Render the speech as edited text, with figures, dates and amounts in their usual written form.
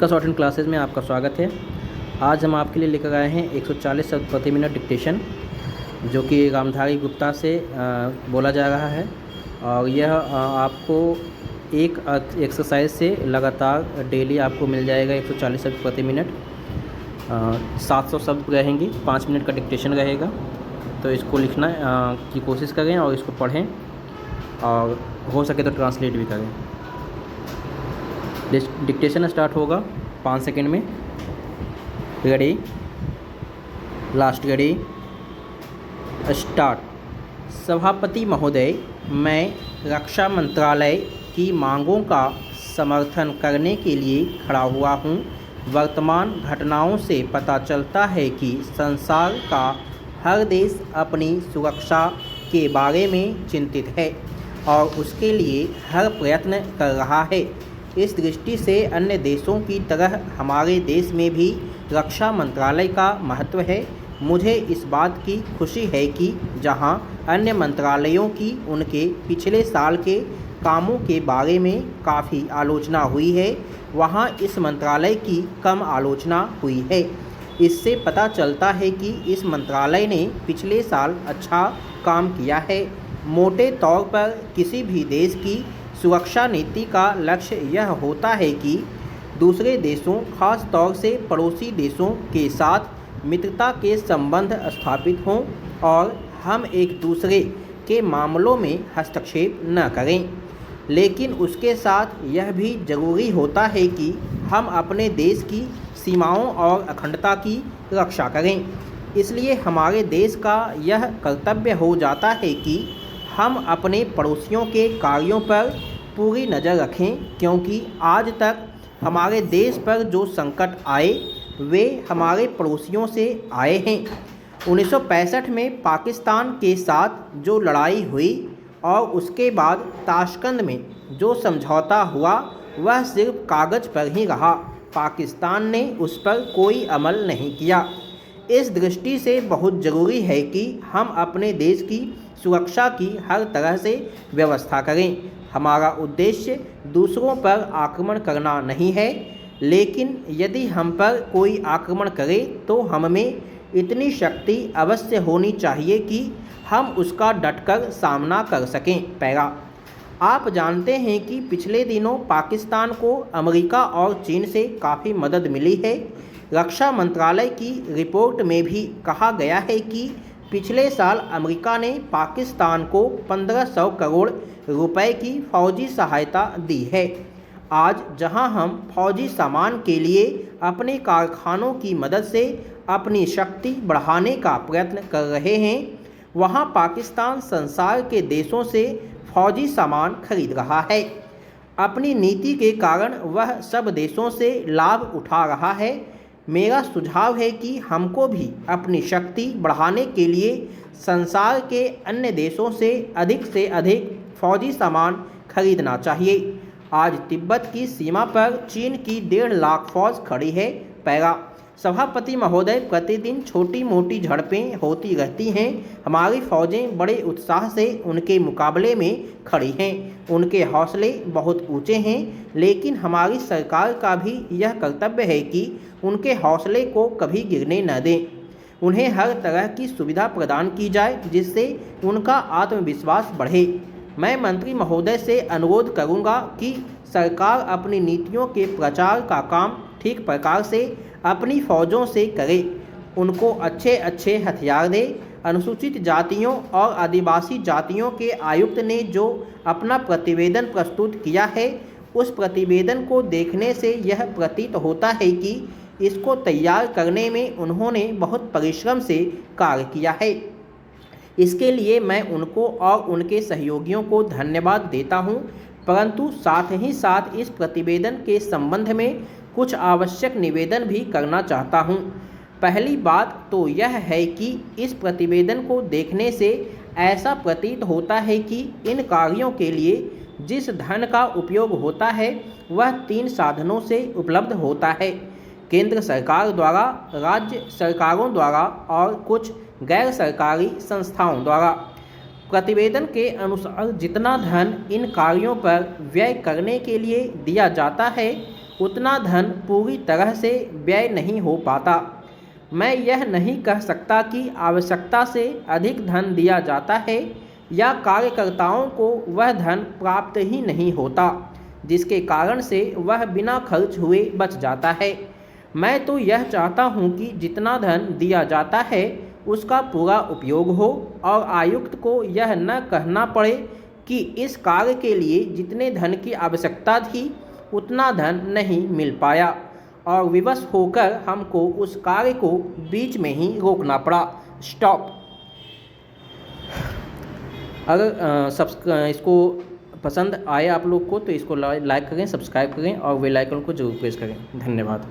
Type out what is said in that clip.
का short and classes में आपका स्वागत है। आज हम आपके लिए लेकर आए हैं 140 शब्द प्रति मिनट डिक्टेशन, जो कि रामधारी गुप्ता से बोला जा रहा है। और यह आपको एक एक्सरसाइज से लगातार डेली आपको मिल जाएगा 140 शब्द प्रति मिनट। 700 शब्द रहेंगी, 5 मिनट का डिक्टेशन रहेगा। तो इसको लिखना की कोशिश करें और इसको पढ़ें, और हो सके तो ट्रांसलेट भी करें। डिक्टेशन स्टार्ट होगा 5 सेकंड में। Ready, last, ready, start. सभापति महोदय, मैं रक्षा मंत्रालय की मांगों का समर्थन करने के लिए खड़ा हुआ हूँ। वर्तमान घटनाओं से पता चलता है कि संसार का हर देश अपनी सुरक्षा के बारे में चिंतित है और उसके लिए हर प्रयत्न कर रहा है। इस दृष्टि से अन्य देशों की तरह हमारे देश में भी रक्षा मंत्रालय का महत्व है। मुझे इस बात की खुशी है कि जहां अन्य मंत्रालयों की उनके पिछले साल के कामों के बारे में काफ़ी आलोचना हुई है, वहां इस मंत्रालय की कम आलोचना हुई है। इससे पता चलता है कि इस मंत्रालय ने पिछले साल अच्छा काम किया है। मोटे तौर पर किसी भी देश की सुरक्षा नीति का लक्ष्य यह होता है कि दूसरे देशों, खास तौर से पड़ोसी देशों के साथ मित्रता के संबंध स्थापित हों और हम एक दूसरे के मामलों में हस्तक्षेप न करें। लेकिन उसके साथ यह भी ज़रूरी होता है कि हम अपने देश की सीमाओं और अखंडता की रक्षा करें। इसलिए हमारे देश का यह कर्तव्य हो जाता है कि हम अपने पड़ोसियों के कार्यों पर पूरी नज़र रखें, क्योंकि आज तक हमारे देश पर जो संकट आए वे हमारे पड़ोसियों से आए हैं। 1965 में पाकिस्तान के साथ जो लड़ाई हुई और उसके बाद ताशकंद में जो समझौता हुआ, वह सिर्फ कागज़ पर ही रहा। पाकिस्तान ने उस पर कोई अमल नहीं किया। इस दृष्टि से बहुत ज़रूरी है कि हम अपने देश की सुरक्षा की हर तरह से व्यवस्था करें। हमारा उद्देश्य दूसरों पर आक्रमण करना नहीं है, लेकिन यदि हम पर कोई आक्रमण करे तो हम में इतनी शक्ति अवश्य होनी चाहिए कि हम उसका डटकर सामना कर सकें। पैरा, आप जानते हैं कि पिछले दिनों पाकिस्तान को अमेरिका और चीन से काफ़ी मदद मिली है। रक्षा मंत्रालय की रिपोर्ट में भी कहा गया है कि पिछले साल अमेरिका ने पाकिस्तान को 1500 करोड़ रुपए की फौजी सहायता दी है। आज जहां हम फौजी सामान के लिए अपने कारखानों की मदद से अपनी शक्ति बढ़ाने का प्रयत्न कर रहे हैं, वहां पाकिस्तान संसार के देशों से फौजी सामान खरीद रहा है। अपनी नीति के कारण वह सब देशों से लाभ उठा रहा है। मेरा सुझाव है कि हमको भी अपनी शक्ति बढ़ाने के लिए संसार के अन्य देशों से अधिक फौजी सामान खरीदना चाहिए। आज तिब्बत की सीमा पर चीन की 1.5 लाख फौज खड़ी है। पैरा, सभापति महोदय, प्रतिदिन छोटी मोटी झड़पें होती रहती हैं। हमारी फौजें बड़े उत्साह से उनके मुकाबले में खड़ी हैं। उनके हौसले बहुत ऊंचे हैं, लेकिन हमारी सरकार का भी यह कर्तव्य है कि उनके हौसले को कभी गिरने न दें। उन्हें हर तरह की सुविधा प्रदान की जाए जिससे उनका आत्मविश्वास बढ़े। मैं मंत्री महोदय से अनुरोध करूंगा कि सरकार अपनी नीतियों के प्रचार का काम ठीक प्रकार से अपनी फौजों से करे। उनको अच्छे अच्छे हथियार दे। अनुसूचित जातियों और आदिवासी जातियों के आयुक्त ने जो अपना प्रतिवेदन प्रस्तुत किया है, उस प्रतिवेदन को देखने से यह प्रतीत होता है कि इसको तैयार करने में उन्होंने बहुत परिश्रम से कार्य किया है। इसके लिए मैं उनको और उनके सहयोगियों को धन्यवाद देता हूं, परंतु साथ ही साथ इस प्रतिवेदन के संबंध में कुछ आवश्यक निवेदन भी करना चाहता हूं। पहली बात तो यह है कि इस प्रतिवेदन को देखने से ऐसा प्रतीत होता है कि इन कार्यों के लिए जिस धन का उपयोग होता है वह 3 साधनों से उपलब्ध होता है: केंद्र सरकार द्वारा, राज्य सरकारों द्वारा और कुछ गैर सरकारी संस्थाओं द्वारा। प्रतिवेदन के अनुसार जितना धन इन कार्यों पर व्यय करने के लिए दिया जाता है, उतना धन पूरी तरह से व्यय नहीं हो पाता। मैं यह नहीं कह सकता कि आवश्यकता से अधिक धन दिया जाता है या कार्यकर्ताओं को वह धन प्राप्त ही नहीं होता, जिसके कारण से वह बिना खर्च हुए बच जाता है। मैं तो यह चाहता हूँ कि जितना धन दिया जाता है उसका पूरा उपयोग हो और आयुक्त को यह न कहना पड़े कि इस कार्य के लिए जितने धन की आवश्यकता थी उतना धन नहीं मिल पाया और विवश होकर हमको उस कार्य को बीच में ही रोकना पड़ा। स्टॉप। अगर इसको पसंद आए आप लोग को तो इसको लाइक करें, सब्सक्राइब करें और बेल आइकन को जरूर प्रेस करें। धन्यवाद।